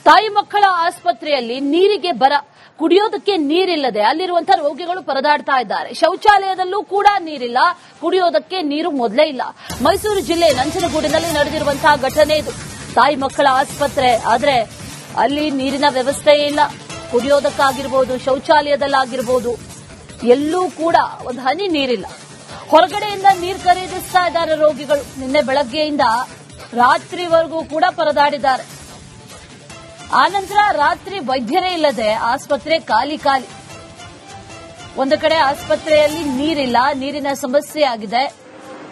ತಾಯಿ ಮಕ್ಕಳ ಆಸ್ಪತ್ರೆಯಲ್ಲಿ ನೀರಿಗೆ ಬರ, ಕುಡಿಯೋದಕ್ಕೆ ನೀರಿಲ್ಲದೆ ಅಲ್ಲಿರುವಂತಹ ರೋಗಿಗಳು ಪರದಾಡ್ತಾ ಇದ್ದಾರೆ. ಶೌಚಾಲಯದಲ್ಲೂ ಕೂಡ ನೀರಿಲ್ಲ, ಕುಡಿಯೋದಕ್ಕೆ ನೀರು ಮೊದಲೇ ಇಲ್ಲ. ಮೈಸೂರು ಜಿಲ್ಲೆ ನಂಜನಗೂಡಿನಲ್ಲಿ ನಡೆದಿರುವಂತಹ ಘಟನೆ ಇದು. ತಾಯಿ ಮಕ್ಕಳ ಆಸ್ಪತ್ರೆ ಆದ್ರೆ ಅಲ್ಲಿ ನೀರಿನ ವ್ಯವಸ್ಥೆ ಇಲ್ಲ. ಕುಡಿಯೋದಕ್ಕಾಗಿರ್ಬೋದು, ಶೌಚಾಲಯದಲ್ಲಾಗಿರ್ಬೋದು, ಎಲ್ಲೂ ಕೂಡ ಒಂದು ಹನಿ ನೀರಿಲ್ಲ. ಹೊರಗಡೆಯಿಂದ ನೀರು ಖರೀದಿಸ್ತಾ ಇದ್ದಾರೆ ರೋಗಿಗಳು. ನಿನ್ನೆ ಬೆಳಗ್ಗೆಯಿಂದ ರಾತ್ರಿವರೆಗೂ ಕೂಡ ಪರದಾಡಿದ್ದಾರೆ. ಆನಂತರ ರಾತ್ರಿ ವೈದ್ಯರೇ ಇಲ್ಲದೆ ಆಸ್ಪತ್ರೆ ಖಾಲಿ. ಒಂದು ಕಡೆ ಆಸ್ಪತ್ರೆಯಲ್ಲಿ ನೀರಿಲ್ಲ, ನೀರಿನ ಸಮಸ್ಯೆ ಆಗಿದೆ.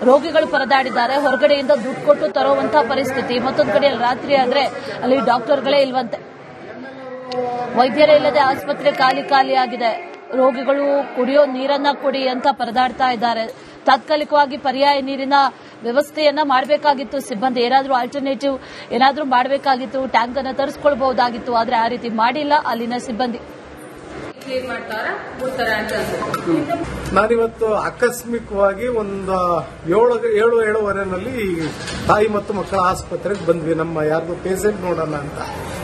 ರೋಗಿಗಳು ಪರದಾಡಿದ್ದಾರೆ. ಹೊರಗಡೆಯಿಂದ ದುಡ್ಡು ಕೊಟ್ಟು ತರುವಂತಹ ಪರಿಸ್ಥಿತಿ. ಮತ್ತೊಂದು ಕಡೆ ರಾತ್ರಿ ಆದ್ರೆ ಅಲ್ಲಿ ಡಾಕ್ಟರ್ಗಳೇ ಇಲ್ವಂತೆ. ವೈದ್ಯರೇ ಇಲ್ಲದೆ ಆಸ್ಪತ್ರೆ ಖಾಲಿ ಆಗಿದೆ. ರೋಗಿಗಳು ಕುಡಿಯೋ ನೀರನ್ನ ಕೊಡಿ ಅಂತ ಪರದಾಡ್ತಾ ಇದ್ದಾರೆ. ತಾತ್ಕಾಲಿಕವಾಗಿ ಪರ್ಯಾಯ ನೀರಿನ ವ್ಯವಸ್ಥೆಯನ್ನ ಮಾಡಬೇಕಾಗಿತ್ತು. ಸಿಬ್ಬಂದಿ ಏನಾದ್ರೂ ಆಲ್ಟರ್ನೇಟಿವ್ ಏನಾದ್ರೂ ಮಾಡಬೇಕಾಗಿತ್ತು. ಟ್ಯಾಂಕ್ ಅನ್ನ ತರಿಸ್ಕೊಳ್ಬಹುದಾಗಿತ್ತು. ಆದ್ರೆ ಆ ರೀತಿ ಮಾಡಿಲ್ಲ ಅಲ್ಲಿನ ಸಿಬ್ಬಂದಿ. ನಾನಿವತ್ತು ಆಕಸ್ಮಿಕವಾಗಿ ಒಂದು 7:30ನಲ್ಲಿ ತಾಯಿ ಮತ್ತು ಮಕ್ಕಳ ಆಸ್ಪತ್ರೆಗೆ ಬಂದ್ವಿ. ನಮ್ಮ ಯಾರ್ದು ಪೇಷಂಟ್ ನೋಡೋಣ ಅಂತ.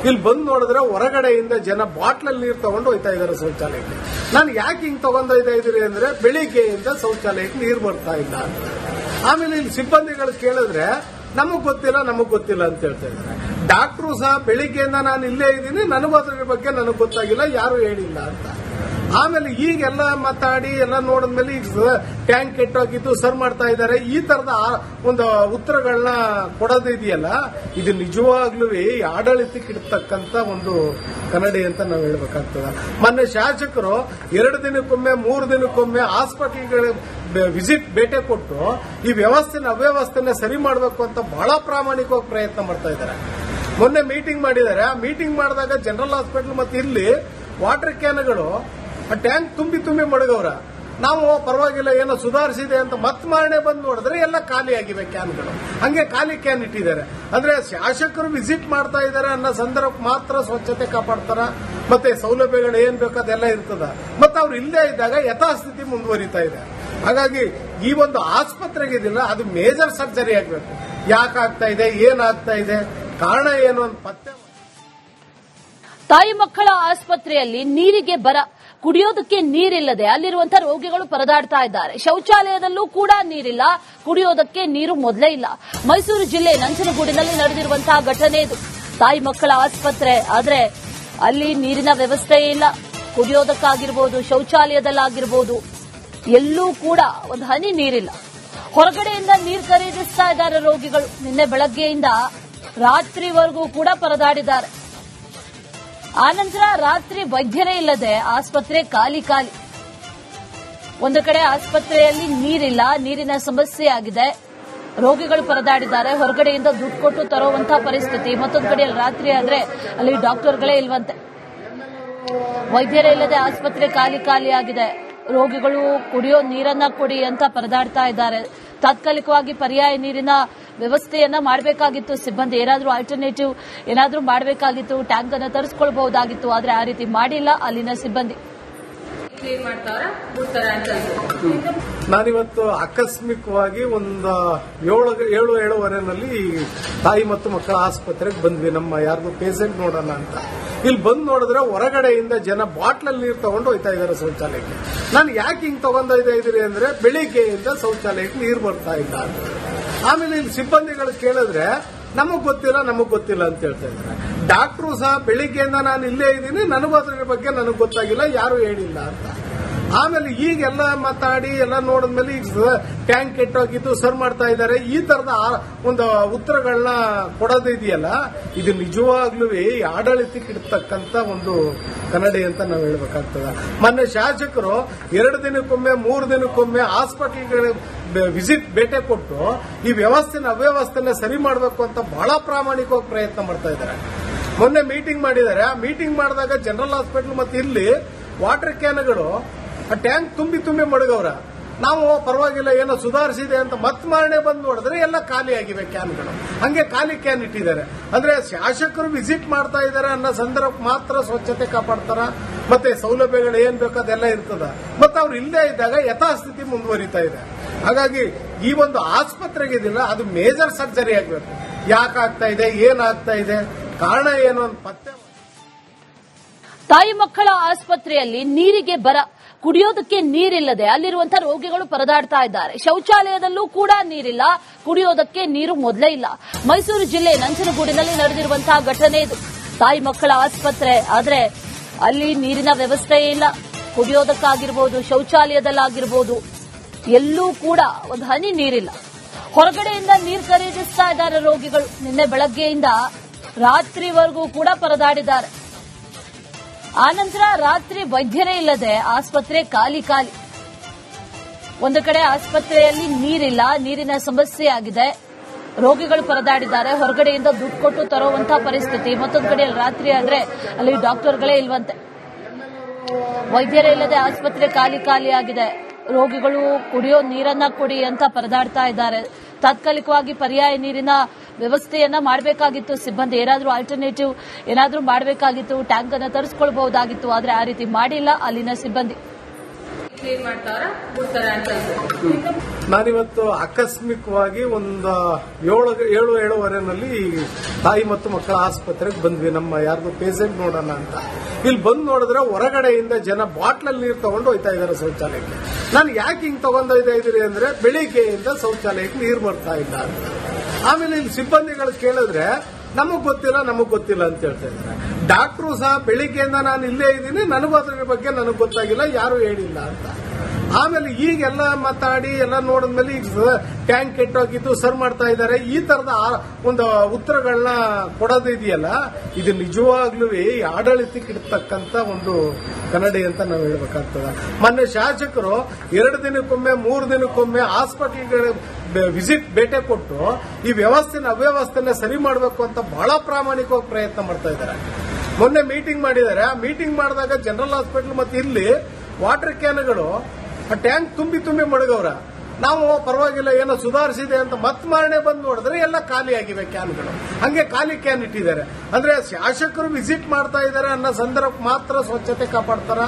ಇಲ್ಲಿ ಬಂದು ನೋಡಿದ್ರೆ ಹೊರಗಡೆಯಿಂದ ಜನ ಬಾಟ್ಲಲ್ಲಿ ನೀರು ತಗೊಂಡು ಹೋಯ್ತಾ ಇದ್ದಾರೆ ಶೌಚಾಲಯಕ್ಕೆ. ನಾನು ಯಾಕೆ ಹಿಂಗ್ ತಗೊಂಡೋಯ್ತಾ ಇದ್ದೀರಿ ಅಂದ್ರೆ ಬೆಳಿಗ್ಗೆಯಿಂದ ಶೌಚಾಲಯಕ್ಕೆ ನೀರು ಬರ್ತಾ ಇಲ್ಲ ಅಂತ. ಆಮೇಲೆ ಇಲ್ಲಿ ಸಿಬ್ಬಂದಿಗಳು ಕೇಳಿದ್ರೆ ನಮಗ್ ಗೊತ್ತಿಲ್ಲ ಅಂತ ಹೇಳ್ತಾ ಇದ್ದಾರೆ. ಡಾಕ್ಟ್ರು ಸಹ ಬೆಳಿಗ್ಗೆಯಿಂದ ನಾನು ಇಲ್ಲೇ ಇದ್ದೀನಿ, ನನಗೂ ಅದ್ರ ಬಗ್ಗೆ ನನಗೆ ಗೊತ್ತಾಗಿಲ್ಲ, ಯಾರು ಹೇಳಿಲ್ಲ ಅಂತ. ಆಮೇಲೆ ಈಗೆಲ್ಲ ಮಾತಾಡಿ ಎಲ್ಲ ನೋಡಿದ್ಮೇಲೆ ಈಗ ಟ್ಯಾಂಕ್ ಕೆಟ್ಟೋಗಿದ್ದು ಸರ್ ಮಾಡ್ತಾ ಇದ್ದಾರೆ. ಈ ತರದ ಒಂದು ಉತ್ತರಗಳನ್ನ ಕೊಡೋದಿದೆಯಲ್ಲ, ಇದು ನಿಜವಾಗ್ಲೂ ಆಡಳಿತಕ್ಕೆ ಇಡ್ತಕ್ಕಂತ ಒಂದು ಕನ್ನಡಿ ಅಂತ ನಾವು ಹೇಳ್ಬೇಕಾಗ್ತದೆ. ಮೊನ್ನೆ ಶಾಸಕರು 2 ದಿನಕ್ಕೊಮ್ಮೆ 3 ದಿನಕ್ಕೊಮ್ಮೆ ಹಾಸ್ಪಿಟಲ್ಗಳ ವಿಸಿಟ್ ಭೇಟಿ ಕೊಟ್ಟು ಈ ಅವ್ಯವಸ್ಥೆನ ಸರಿ ಮಾಡಬೇಕು ಅಂತ ಬಹಳ ಪ್ರಾಮಾಣಿಕವಾಗಿ ಪ್ರಯತ್ನ ಮಾಡ್ತಾ ಇದ್ದಾರೆ. ಮೊನ್ನೆ ಮೀಟಿಂಗ್ ಮಾಡಿದ್ದಾರೆ. ಆ ಮೀಟಿಂಗ್ ಮಾಡಿದಾಗ ಜನರಲ್ ಹಾಸ್ಪಿಟಲ್ ಮತ್ತೆ ಇಲ್ಲಿ ವಾಟರ್ ಕ್ಯಾನ್ಗಳು ಟ್ಯಾಂಕ್ ತುಂಬಿ ಮಡಗವ್ರ. ನಾವು ಪರವಾಗಿಲ್ಲ ಏನೋ ಸುಧಾರಿಸಿದೆ ಅಂತ ಮತ್ ಮಾರನೆ ಬಂದು ನೋಡಿದ್ರೆ ಎಲ್ಲ ಖಾಲಿ ಆಗಿವೆ ಕ್ಯಾನ್ಗಳು. ಹಂಗೆ ಖಾಲಿ ಕ್ಯಾನ್ ಇಟ್ಟಿದ್ದಾರೆ. ಅಂದ್ರೆ ಶಾಸಕರು ವಿಸಿಟ್ ಮಾಡ್ತಾ ಇದ್ದಾರೆ ಅನ್ನೋ ಸಂದರ್ಭ ಮಾತ್ರ ಸ್ವಚ್ಛತೆ ಕಾಪಾಡ್ತಾರ, ಮತ್ತೆ ಸೌಲಭ್ಯಗಳು ಏನ್ ಬೇಕೋ ಅದೆಲ್ಲ ಇರ್ತದ. ಮತ್ತೆ ಅವ್ರು ಇಲ್ಲೇ ಇದ್ದಾಗ ಯಥಾಸ್ಥಿತಿ ಮುಂದುವರಿತಾ ಇದೆ. ಹಾಗಾಗಿ ಈ ಒಂದು ಆಸ್ಪತ್ರೆಗೆ ಇದಿಲ್ಲ, ಅದು ಮೇಜರ್ ಸರ್ಜರಿ ಆಗಬೇಕು. ಯಾಕಾಗ್ತಾ ಇದೆ, ಏನಾಗ್ತಾ ಇದೆ, ಕಾರಣ ಏನು ಅಂತ ಪತ್ತೆ. ತಾಯಿ ಮಕ್ಕಳ ಆಸ್ಪತ್ರೆಯಲ್ಲಿ ನೀರಿಗೆ ಬರ, ಕುಡಿಯೋದಕ್ಕೆ ನೀರಿಲ್ಲದೆ ಅಲ್ಲಿರುವಂತಹ ರೋಗಿಗಳು ಪರದಾಡ್ತಾ ಇದ್ದಾರೆ. ಶೌಚಾಲಯದಲ್ಲೂ ಕೂಡ ನೀರಿಲ್ಲ, ಕುಡಿಯೋದಕ್ಕೆ ನೀರು ಮೊದಲೇ ಇಲ್ಲ. ಮೈಸೂರು ಜಿಲ್ಲೆ ನಂಜನಗೂಡಿನಲ್ಲಿ ನಡೆದಿರುವಂತಹ ಘಟನೆ ಇದು. ತಾಯಿ ಮಕ್ಕಳ ಆಸ್ಪತ್ರೆ ಆದ್ರೆ ಅಲ್ಲಿ ನೀರಿನ ವ್ಯವಸ್ಥೆ ಇಲ್ಲ. ಕುಡಿಯೋದಕ್ಕಾಗಿರ್ಬೋದು, ಶೌಚಾಲಯದಲ್ಲಾಗಿರ್ಬೋದು, ಎಲ್ಲೂ ಕೂಡ ಒಂದು ಹನಿ ನೀರಿಲ್ಲ. ಹೊರಗಡೆಯಿಂದ ನೀರು ಖರೀದಿಸ್ತಾ ಇದ್ದಾರೆ ರೋಗಿಗಳು. ನಿನ್ನೆ ಬೆಳಗ್ಗೆಯಿಂದ ರಾತ್ರಿವರೆಗೂ ಕೂಡ ಪರದಾಡಿದ್ದಾರೆ. ಆನಂತರ ರಾತ್ರಿ ವೈದ್ಯರೇ ಇಲ್ಲದೆ ಆಸ್ಪತ್ರೆ ಖಾಲಿ. ಒಂದು ಕಡೆ ಆಸ್ಪತ್ರೆಯಲ್ಲಿ ನೀರಿಲ್ಲ, ನೀರಿನ ಸಮಸ್ಯೆ ಆಗಿದೆ. ರೋಗಿಗಳು ಪರದಾಡಿದ್ದಾರೆ. ಹೊರಗಡೆಯಿಂದ ದುಡ್ಡು ಕೊಟ್ಟು ತರುವಂತಹ ಪರಿಸ್ಥಿತಿ. ಮತ್ತೊಂದು ಕಡೆ ರಾತ್ರಿ ಆದ್ರೆ ಅಲ್ಲಿ ಡಾಕ್ಟರ್ಗಳೇ ಇಲ್ವಂತೆ. ವೈದ್ಯರೇ ಇಲ್ಲದೆ ಆಸ್ಪತ್ರೆ ಖಾಲಿ ಆಗಿದೆ. ರೋಗಿಗಳು ಕುಡಿಯೋ ನೀರನ್ನ ಕೊಡಿ ಅಂತ ಪರದಾಡ್ತಾ ಇದ್ದಾರೆ. ತಾತ್ಕಾಲಿಕವಾಗಿ ಪರ್ಯಾಯ ನೀರಿನ ವ್ಯವಸ್ಥೆಯನ್ನ ಮಾಡಬೇಕಾಗಿತ್ತು. ಸಿಬ್ಬಂದಿ ಏನಾದ್ರೂ ಆಲ್ಟರ್ನೇಟಿವ್ ಏನಾದ್ರೂ ಮಾಡಬೇಕಾಗಿತ್ತು. ಟ್ಯಾಂಕ್ ಅನ್ನ ತರಿಸ್ಕೊಳ್ಬಹುದಾಗಿತ್ತು. ಆದ್ರೆ ಆ ರೀತಿ ಮಾಡಿಲ್ಲ ಅಲ್ಲಿನ ಸಿಬ್ಬಂದಿ. ನಾನಿವತ್ತು ಆಕಸ್ಮಿಕವಾಗಿ ಒಂದು 7:30ನಲ್ಲಿ ತಾಯಿ ಮತ್ತು ಮಕ್ಕಳ ಆಸ್ಪತ್ರೆಗೆ ಬಂದ್ವಿ. ನಮ್ಮ ಯಾರ್ದು ಪೇಷಂಟ್ ನೋಡೋಣ ಅಂತ. ಇಲ್ಲಿ ಬಂದು ನೋಡಿದ್ರೆ ಹೊರಗಡೆಯಿಂದ ಜನ ಬಾಟ್ಲಲ್ಲಿ ನೀರು ತಗೊಂಡು ಹೋಯ್ತಾ ಇದ್ದಾರೆ ಶೌಚಾಲಯಕ್ಕೆ. ನಾನು ಯಾಕೆ ಹಿಂಗ್ ತಗೊಂಡೋಯ್ತಾ ಇದ್ದೀರಿ ಅಂದ್ರೆ ಬೆಳಿಗ್ಗೆಯಿಂದ ಶೌಚಾಲಯಕ್ಕೆ ನೀರು ಬರ್ತಾ ಇಲ್ಲ ಅಂತ. ಆಮೇಲೆ ಇಲ್ಲಿ ಸಿಬ್ಬಂದಿಗಳು ಕೇಳಿದ್ರೆ ನಮಗ್ ಗೊತ್ತಿಲ್ಲ ಅಂತ ಹೇಳ್ತಾ ಇದ್ದಾರೆ. ಡಾಕ್ಟ್ರು ಸಹ ಬೆಳಿಗ್ಗೆಯಿಂದ ನಾನು ಇಲ್ಲೇ ಇದ್ದೀನಿ, ನನಗೂ ಅದ್ರ ಬಗ್ಗೆ ನನಗೆ ಗೊತ್ತಾಗಿಲ್ಲ, ಯಾರು ಹೇಳಿಲ್ಲ ಅಂತ. ಆಮೇಲೆ ಈಗೆಲ್ಲ ಮಾತಾಡಿ ಎಲ್ಲ ನೋಡಿದ್ಮೇಲೆ ಈಗ ಟ್ಯಾಂಕ್ ಕೆಟ್ಟೋಗಿದ್ದು ಸರ್ ಮಾಡ್ತಾ ಇದ್ದಾರೆ. ಈ ತರದ ಒಂದು ಉತ್ತರಗಳನ್ನ ಕೊಡೋದಿದೆಯಲ್ಲ, ಇದು ನಿಜವಾಗ್ಲೂ ಆಡಳಿತಕ್ಕೆ ಇಡ್ತಕ್ಕಂತ ಒಂದು ಕನ್ನಡಿ ಅಂತ ನಾವು ಹೇಳ್ಬೇಕಾಗ್ತದೆ. ಮೊನ್ನೆ ಶಾಸಕರು 2 ದಿನಕ್ಕೊಮ್ಮೆ 3 ದಿನಕ್ಕೊಮ್ಮೆ ಹಾಸ್ಪಿಟಲ್ಗಳ ವಿಸಿಟ್ ಭೇಟಿ ಕೊಟ್ಟು ಈ ಅವ್ಯವಸ್ಥೆನ ಸರಿ ಮಾಡಬೇಕು ಅಂತ ಬಹಳ ಪ್ರಾಮಾಣಿಕವಾಗಿ ಪ್ರಯತ್ನ ಮಾಡ್ತಾ ಇದ್ದಾರೆ. ಮೊನ್ನೆ ಮೀಟಿಂಗ್ ಮಾಡಿದ್ದಾರೆ. ಆ ಮೀಟಿಂಗ್ ಮಾಡಿದಾಗ ಜನರಲ್ ಹಾಸ್ಪಿಟಲ್ ಮತ್ತೆ ಇಲ್ಲಿ ವಾಟರ್ ಕ್ಯಾನ್ಗಳು ಟ್ಯಾಂಕ್ ತುಂಬಿ ಮಡಗವ್ರ. ನಾವು ಪರವಾಗಿಲ್ಲ ಏನೋ ಸುಧಾರಿಸಿದೆ ಅಂತ ಮತ್ ಮಾರನೆ ಬಂದು ನೋಡಿದ್ರೆ ಎಲ್ಲ ಖಾಲಿ ಆಗಿವೆ ಕ್ಯಾನ್ಗಳು. ಹಂಗೆ ಖಾಲಿ ಕ್ಯಾನ್ ಇಟ್ಟಿದ್ದಾರೆ. ಅಂದ್ರೆ ಶಾಸಕರು ವಿಸಿಟ್ ಮಾಡ್ತಾ ಇದ್ದಾರೆ ಅನ್ನೋ ಸಂದರ್ಭ ಮಾತ್ರ ಸ್ವಚ್ಛತೆ ಕಾಪಾಡ್ತಾರ, ಮತ್ತೆ ಸೌಲಭ್ಯಗಳು ಏನ್ ಬೇಕೋ ಅದೆಲ್ಲ ಇರ್ತದ. ಮತ್ತೆ ಅವ್ರು ಇಲ್ಲೇ ಇದ್ದಾಗ ಯಥಾಸ್ಥಿತಿ ಮುಂದುವರಿತಾ ಇದೆ. ಹಾಗಾಗಿ ಈ ಒಂದು ಆಸ್ಪತ್ರೆಗೆ ಇದಿಲ್ಲ, ಅದು ಮೇಜರ್ ಸರ್ಜರಿ ಆಗಬೇಕು. ಯಾಕಾಗ್ತಾ ಇದೆ, ಏನಾಗ್ತಾ ಇದೆ, ಕಾರಣ ಏನು ಅಂತ ಪತ್ತೆ. ತಾಯಿ ಮಕ್ಕಳ ಆಸ್ಪತ್ರೆಯಲ್ಲಿ ನೀರಿಗೆ ಬರ, ಕುಡಿಯೋದಕ್ಕೆ ನೀರಿಲ್ಲದೆ ಅಲ್ಲಿರುವಂತಹ ರೋಗಿಗಳು ಪರದಾಡ್ತಾ ಇದ್ದಾರೆ. ಶೌಚಾಲಯದಲ್ಲೂ ಕೂಡ ನೀರಿಲ್ಲ, ಕುಡಿಯೋದಕ್ಕೆ ನೀರು ಮೊದಲೇ ಇಲ್ಲ. ಮೈಸೂರು ಜಿಲ್ಲೆ ನಂಜನಗೂಡಿನಲ್ಲಿ ನಡೆದಿರುವಂತಹ ಘಟನೆ ಇದು. ತಾಯಿ ಮಕ್ಕಳ ಆಸ್ಪತ್ರೆ ಆದ್ರೆ ಅಲ್ಲಿ ನೀರಿನ ವ್ಯವಸ್ಥೆ ಇಲ್ಲ. ಕುಡಿಯೋದಕ್ಕಾಗಿರ್ಬೋದು, ಶೌಚಾಲಯದಲ್ಲಾಗಿರ್ಬೋದು, ಎಲ್ಲೂ ಕೂಡ ಒಂದು ಹನಿ ನೀರಿಲ್ಲ. ಹೊರಗಡೆಯಿಂದ ನೀರು ಖರೀದಿಸ್ತಾ ಇದ್ದಾರೆ ರೋಗಿಗಳು. ನಿನ್ನೆ ಬೆಳಗ್ಗೆಯಿಂದ ರಾತ್ರಿವರೆಗೂ ಕೂಡ ಪರದಾಡಿದ್ದಾರೆ. ಆನಂತರ ರಾತ್ರಿ ವೈದ್ಯರೇ ಇಲ್ಲದೆ ಆಸ್ಪತ್ರೆ ಖಾಲಿ ಖಾಲಿ. ಒಂದು ಕಡೆ ಆಸ್ಪತ್ರೆಯಲ್ಲಿ ನೀರಿಲ್ಲ, ನೀರಿನ ಸಮಸ್ಯೆ ಆಗಿದೆ, ರೋಗಿಗಳು ಪರದಾಡಿದ್ದಾರೆ. ಹೊರಗಡೆಯಿಂದ ದುಡ್ಡು ಕೊಟ್ಟು ತರುವಂತಹ ಪರಿಸ್ಥಿತಿ. ಮತ್ತೊಂದು ಕಡೆ ರಾತ್ರಿ ಆದ್ರೆ ಅಲ್ಲಿ ಡಾಕ್ಟರ್ಗಳೇ ಇಲ್ವಂತೆ. ವೈದ್ಯರೇ ಇಲ್ಲದೆ ಆಸ್ಪತ್ರೆ ಖಾಲಿ ಖಾಲಿ ಆಗಿದೆ. ರೋಗಿಗಳು ಕುಡಿಯೋ ನೀರನ್ನ ಕೊಡಿ ಅಂತ ಪರದಾಡ್ತಾ ಇದ್ದಾರೆ. ತಾತ್ಕಾಲಿಕವಾಗಿ ಪರ್ಯಾಯ ನೀರಿನ ವ್ಯವಸ್ಥೆಯನ್ನ ಮಾಡಬೇಕಾಗಿತ್ತು ಸಿಬ್ಬಂದಿ. ಏನಾದ್ರೂ ಆಲ್ಟರ್ನೇಟಿವ್ ಏನಾದ್ರೂ ಮಾಡಬೇಕಾಗಿತ್ತು, ಟ್ಯಾಂಕ್ ಅನ್ನ ತರಿಸ್ಕೊಳ್ಬಹುದಾಗಿತ್ತು. ಆದ್ರೆ ಆ ರೀತಿ ಮಾಡಿಲ್ಲ ಅಲ್ಲಿನ ಸಿಬ್ಬಂದಿ. ನಾನಿವತ್ತು ಆಕಸ್ಮಿಕವಾಗಿ ಒಂದು 7:30ನಲ್ಲಿ ತಾಯಿ ಮತ್ತು ಮಕ್ಕಳ ಆಸ್ಪತ್ರೆಗೆ ಬಂದ್ವಿ. ನಮ್ಮ ಯಾರ್ದು ಪೇಷಂಟ್ ನೋಡೋಣ ಅಂತ. ಇಲ್ಲಿ ಬಂದು ನೋಡಿದ್ರೆ ಹೊರಗಡೆಯಿಂದ ಜನ ಬಾಟ್ಲಲ್ಲಿ ನೀರು ತಗೊಂಡು ಹೋಯ್ತಾ ಇದ್ದಾರೆ ಶೌಚಾಲಯಕ್ಕೆ. ನಾನು ಯಾಕೆ ಹಿಂಗ್ ತಗೊಂಡೋಯ್ತಾ ಇದ್ದೀರಿ ಅಂದ್ರೆ ಬೆಳಿಗ್ಗೆಯಿಂದ ಶೌಚಾಲಯಕ್ಕೆ ನೀರು ಬರ್ತಾ ಇಲ್ಲ ಅಂತ. ಆಮೇಲೆ ಇಲ್ಲಿ ಸಿಬ್ಬಂದಿಗಳು ಕೇಳಿದ್ರೆ ನಮಗ್ ಗೊತ್ತಿಲ್ಲ ಅಂತ ಹೇಳ್ತಾ ಇದ್ದಾರೆ. ಡಾಕ್ಟ್ರು ಸಹ ಬೆಳಿಗ್ಗೆಯಿಂದ ನಾನು ಇಲ್ಲೇ ಇದ್ದೀನಿ, ನನಗೂ ಅದ್ರ ಬಗ್ಗೆ ನನಗೆ ಗೊತ್ತಾಗಿಲ್ಲ, ಯಾರು ಹೇಳಿಲ್ಲ ಅಂತ. ಆಮೇಲೆ ಈಗೆಲ್ಲ ಮಾತಾಡಿ ಎಲ್ಲ ನೋಡಿದ್ಮೇಲೆ ಈಗ ಟ್ಯಾಂಕ್ ಕೆಟ್ಟೋಗಿದ್ದು ಸರ್ ಮಾಡ್ತಾ ಇದ್ದಾರೆ. ಈ ತರದ ಒಂದು ಉತ್ತರಗಳನ್ನ ಕೊಡೋದಿದೆಯಲ್ಲ, ಇದು ನಿಜವಾಗ್ಲೂ ಆಡಳಿತಕ್ಕೆ ಇಡ್ತಕ್ಕಂತ ಒಂದು ಕನ್ನಡಿ ಅಂತ ನಾವು ಹೇಳ್ಬೇಕಾಗ್ತದೆ. ಮೊನ್ನೆ ಶಾಸಕರು 2 ದಿನಕ್ಕೊಮ್ಮೆ 3 ದಿನಕ್ಕೊಮ್ಮೆ ಹಾಸ್ಪಿಟಲ್ಗೆ ವಿಸಿಟ್ ಭೇಟಿ ಕೊಟ್ಟು ಈ ಅವ್ಯವಸ್ಥೆನ ಸರಿ ಮಾಡಬೇಕು ಅಂತ ಬಹಳ ಪ್ರಾಮಾಣಿಕವಾಗಿ ಪ್ರಯತ್ನ ಮಾಡ್ತಾ ಇದ್ದಾರೆ. ಮೊನ್ನೆ ಮೀಟಿಂಗ್ ಮಾಡಿದ್ದಾರೆ. ಆ ಮೀಟಿಂಗ್ ಮಾಡಿದಾಗ ಜನರಲ್ ಹಾಸ್ಪಿಟಲ್ ಮತ್ತೆ ಇಲ್ಲಿ ವಾಟರ್ ಕ್ಯಾನ್ಗಳು ಟ್ಯಾಂಕ್ ತುಂಬಿ ಮಡಗವ್ರ. ನಾವು ಪರವಾಗಿಲ್ಲ ಏನೋ ಸುಧಾರಿಸಿದೆ ಅಂತ ಮತ್ ಮಾರನೆ ಬಂದು ನೋಡಿದ್ರೆ ಎಲ್ಲ ಖಾಲಿ ಆಗಿವೆ ಕ್ಯಾನ್ಗಳು. ಹಂಗೆ ಖಾಲಿ ಕ್ಯಾನ್ ಇಟ್ಟಿದ್ದಾರೆ. ಅಂದ್ರೆ ಶಾಸಕರು ವಿಸಿಟ್ ಮಾಡ್ತಾ ಇದ್ದಾರೆ ಅನ್ನೋ ಸಂದರ್ಭ ಮಾತ್ರ ಸ್ವಚ್ಛತೆ ಕಾಪಾಡ್ತಾರ,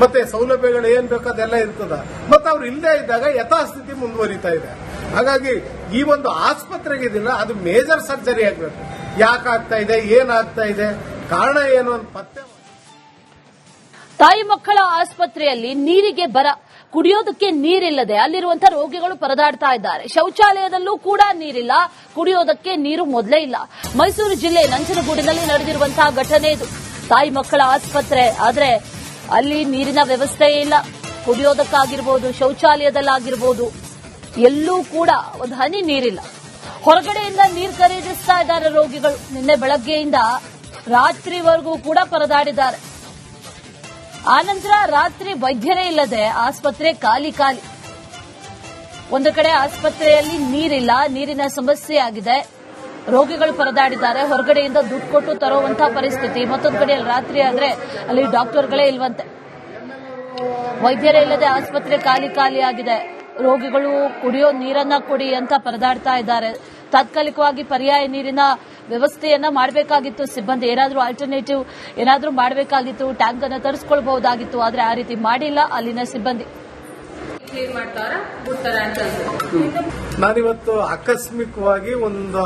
ಮತ್ತೆ ಸೌಲಭ್ಯಗಳು ಏನ್ ಬೇಕೋ ಅದೆಲ್ಲ ಇರ್ತದ. ಮತ್ತೆ ಅವ್ರು ಇಲ್ಲದೆ ಇದ್ದಾಗ ಯಥಾಸ್ಥಿತಿ ಮುಂದುವರಿತಾ ಇದೆ. ಹಾಗಾಗಿ ಈ ಒಂದು ಆಸ್ಪತ್ರೆಗೆ ಇದಿಲ್ಲ, ಅದು ಮೇಜರ್ ಸರ್ಜರಿ ಆಗಬೇಕು. ಯಾಕಾಗ್ತಾ ಇದೆ, ಏನಾಗ್ತಾ ಇದೆ, ಕಾರಣ ಏನು ಅಂತ ಪತ್ತೆ. ತಾಯಿ ಮಕ್ಕಳ ಆಸ್ಪತ್ರೆಯಲ್ಲಿ ನೀರಿಗೆ ಬರ, ಕುಡಿಯೋದಕ್ಕೆ ನೀರಿಲ್ಲದೆ ಅಲ್ಲಿರುವಂತಹ ರೋಗಿಗಳು ಪರದಾಡ್ತಾ ಇದ್ದಾರೆ. ಶೌಚಾಲಯದಲ್ಲೂ ಕೂಡ ನೀರಿಲ್ಲ, ಕುಡಿಯೋದಕ್ಕೆ ನೀರು ಮೊದಲೇ ಇಲ್ಲ. ಮೈಸೂರು ಜಿಲ್ಲೆ ನಂಜನಗೂಡಿನಲ್ಲಿ ನಡೆದಿರುವಂತಹ ಘಟನೆ ಇದು. ತಾಯಿ ಮಕ್ಕಳ ಆಸ್ಪತ್ರೆ ಆದ್ರೆ ಅಲ್ಲಿ ನೀರಿನ ವ್ಯವಸ್ಥೆ ಇಲ್ಲ. ಕುಡಿಯೋದಕ್ಕಾಗಿರ್ಬೋದು, ಶೌಚಾಲಯದಲ್ಲಾಗಿರ್ಬೋದು, ಎಲ್ಲೂ ಕೂಡ ಒಂದು ಹನಿ ನೀರಿಲ್ಲ. ಹೊರಗಡೆಯಿಂದ ನೀರು ಖರೀದಿಸ್ತಾ ಇದ್ದಾರೆ ರೋಗಿಗಳು. ನಿನ್ನೆ ಬೆಳಗ್ಗೆಯಿಂದ ರಾತ್ರಿವರೆಗೂ ಕೂಡ ಪರದಾಡಿದ್ದಾರೆ. ಆನಂತರ ರಾತ್ರಿ ವೈದ್ಯರೇ ಇಲ್ಲದೆ ಆಸ್ಪತ್ರೆ ಖಾಲಿ ಖಾಲಿ. ಒಂದು ಕಡೆ ಆಸ್ಪತ್ರೆಯಲ್ಲಿ ನೀರಿಲ್ಲ, ನೀರಿನ ಸಮಸ್ಯೆ ಆಗಿದೆ, ರೋಗಿಗಳು ಪರದಾಡಿದ್ದಾರೆ. ಹೊರಗಡೆಯಿಂದ ದುಡ್ಡು ಕೊಟ್ಟು ತರುವಂತಹ ಪರಿಸ್ಥಿತಿ. ಮತ್ತೊಂದು ಕಡೆ ರಾತ್ರಿ ಆದ್ರೆ ಅಲ್ಲಿ ಡಾಕ್ಟರ್ಗಳೇ ಇಲ್ವಂತೆ. ವೈದ್ಯರೇ ಇಲ್ಲದೆ ಆಸ್ಪತ್ರೆ ಖಾಲಿ ಖಾಲಿ ಆಗಿದೆ. ರೋಗಿಗಳು ಕುಡಿಯೋ ನೀರನ್ನ ಕೊಡಿ ಅಂತ ಪರದಾಡ್ತಾ ಇದ್ದಾರೆ. ತಾತ್ಕಾಲಿಕವಾಗಿ ಪರ್ಯಾಯ ನೀರಿನ ವ್ಯವಸ್ಥೆಯನ್ನ ಮಾಡಬೇಕಾಗಿತ್ತು ಸಿಬ್ಬಂದಿ. ಏನಾದ್ರೂ ಆಲ್ಟರ್ನೇಟಿವ್ ಏನಾದ್ರೂ ಮಾಡಬೇಕಾಗಿತ್ತು, ಟ್ಯಾಂಕ್ ಅನ್ನ ತರಿಸ್ಕೊಳ್ಬಹುದಾಗಿತ್ತು. ಆದ್ರೆ ಆ ರೀತಿ ಮಾಡಿಲ್ಲ ಅಲ್ಲಿನ ಸಿಬ್ಬಂದಿ. ನಾನಿವತ್ತು ಆಕಸ್ಮಿಕವಾಗಿ ಒಂದು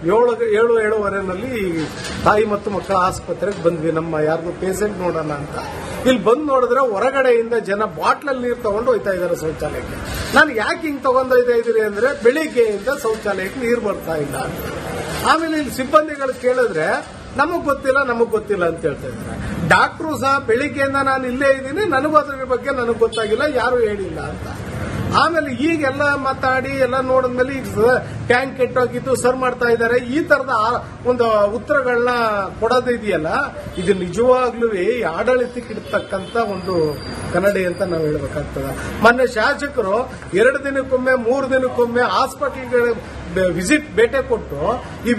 7:30ನಲ್ಲಿ ತಾಯಿ ಮತ್ತು ಮಕ್ಕಳ ಆಸ್ಪತ್ರೆಗೆ ಬಂದ್ವಿ. ನಮ್ಮ ಯಾರ್ದು ಪೇಷಂಟ್ ನೋಡೋಣ ಅಂತ. ಇಲ್ಲಿ ಬಂದು ನೋಡಿದ್ರೆ ಹೊರಗಡೆಯಿಂದ ಜನ ಬಾಟ್ಲಲ್ಲಿ ನೀರು ತಗೊಂಡು ಹೋಯ್ತಾ ಇದ್ದಾರೆ ಶೌಚಾಲಯಕ್ಕೆ. ನಾನು ಯಾಕೆ ಹಿಂಗ್ ತಗೊಂಡೋಯ್ತಾ ಇದ್ದೀರಿ ಅಂದ್ರೆ ಬೆಳಿಗ್ಗೆಯಿಂದ ಶೌಚಾಲಯಕ್ಕೆ ನೀರು ಬರ್ತಾ ಇಲ್ಲ ಅಂತ. ಆಮೇಲೆ ಇಲ್ಲಿ ಸಿಬ್ಬಂದಿಗಳು ಕೇಳಿದ್ರೆ ನಮಗ್ ಗೊತ್ತಿಲ್ಲ ಅಂತ ಹೇಳ್ತಾ ಇದ್ದಾರೆ. ಡಾಕ್ಟ್ರು ಸಹ ಬೆಳಿಗ್ಗೆಯಿಂದ ನಾನು ಇಲ್ಲೇ ಇದ್ದೀನಿ, ನನಗೂ ಅದ್ರ ಬಗ್ಗೆ ನನಗೆ ಗೊತ್ತಾಗಿಲ್ಲ, ಯಾರು ಹೇಳಿಲ್ಲ ಅಂತ. ಆಮೇಲೆ ಈಗೆಲ್ಲ ಮಾತಾಡಿ ಎಲ್ಲ ನೋಡಿದ್ಮೇಲೆ ಈಗ ಟ್ಯಾಂಕ್ ಕೆಟ್ಟೋಗಿದ್ದು ಸರ್ ಮಾಡ್ತಾ ಇದ್ದಾರೆ. ಈ ತರದ ಒಂದು ಉತ್ತರಗಳನ್ನ ಕೊಡೋದಿದೆಯಲ್ಲ, ಇದು ನಿಜವಾಗ್ಲೂ ಆಡಳಿತಕ್ಕೆ ಇಡ್ತಕ್ಕಂತ ಒಂದು ಕನ್ನಡಿ ಅಂತ ನಾವು ಹೇಳ್ಬೇಕಾಗ್ತದೆ. ಮೊನ್ನೆ ಶಾಸಕರು 2 ದಿನಕ್ಕೊಮ್ಮೆ 3 ದಿನಕ್ಕೊಮ್ಮೆ ಹಾಸ್ಪಿಟಲ್ಗೆ ವಿಸಿಟ್ ಭೇಟಿ ಕೊಟ್ಟು ಈ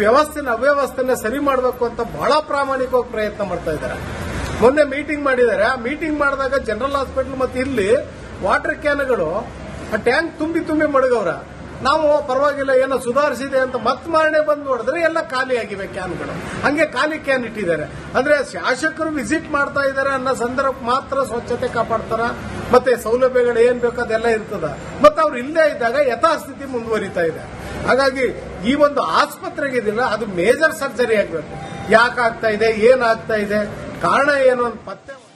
ಅವ್ಯವಸ್ಥೆನ ಸರಿ ಮಾಡಬೇಕು ಅಂತ ಬಹಳ ಪ್ರಾಮಾಣಿಕವಾಗಿ ಪ್ರಯತ್ನ ಮಾಡ್ತಾ ಇದ್ದಾರೆ. ಮೊನ್ನೆ ಮೀಟಿಂಗ್ ಮಾಡಿದ್ದಾರೆ. ಆ ಮೀಟಿಂಗ್ ಮಾಡಿದಾಗ ಜನರಲ್ ಹಾಸ್ಪಿಟಲ್ ಮತ್ತೆ ಇಲ್ಲಿ ವಾಟರ್ ಕ್ಯಾನ್ಗಳು ಟ್ಯಾಂಕ್ ತುಂಬಿ ಮಡಗವ್ರ. ನಾವು ಪರವಾಗಿಲ್ಲ ಏನೋ ಸುಧಾರಿಸಿದೆ ಅಂತ ಮತ್ ಮಾರನೆ ಬಂದು ನೋಡಿದ್ರೆ ಎಲ್ಲ ಖಾಲಿ ಆಗಿವೆ ಕ್ಯಾನ್ಗಳು. ಹಂಗೆ ಖಾಲಿ ಕ್ಯಾನ್ ಇಟ್ಟಿದ್ದಾರೆ. ಅಂದ್ರೆ ಶಾಸಕರು ವಿಸಿಟ್ ಮಾಡ್ತಾ ಇದ್ದಾರೆ ಅನ್ನೋ ಸಂದರ್ಭ ಮಾತ್ರ ಸ್ವಚ್ಛತೆ ಕಾಪಾಡ್ತಾರ, ಮತ್ತೆ ಸೌಲಭ್ಯಗಳು ಏನ್ ಬೇಕೋ ಅದೆಲ್ಲ ಇರ್ತದ. ಮತ್ತೆ ಅವ್ರು ಇಲ್ಲದೆ ಇದ್ದಾಗ ಯಥಾಸ್ಥಿತಿ ಮುಂದುವರಿತಾ ಇದೆ. ಹಾಗಾಗಿ ಈ ಒಂದು ಆಸ್ಪತ್ರೆಗೆ ಇದಿಲ್ಲ, ಅದು ಮೇಜರ್ ಸರ್ಜರಿ ಆಗಬೇಕು. ಯಾಕಾಗ್ತಾ ಇದೆ, ಏನಾಗ್ತಾ ಇದೆ, ಕಾರಣ ಏನು ಅಂತ ಪತ್ತೆ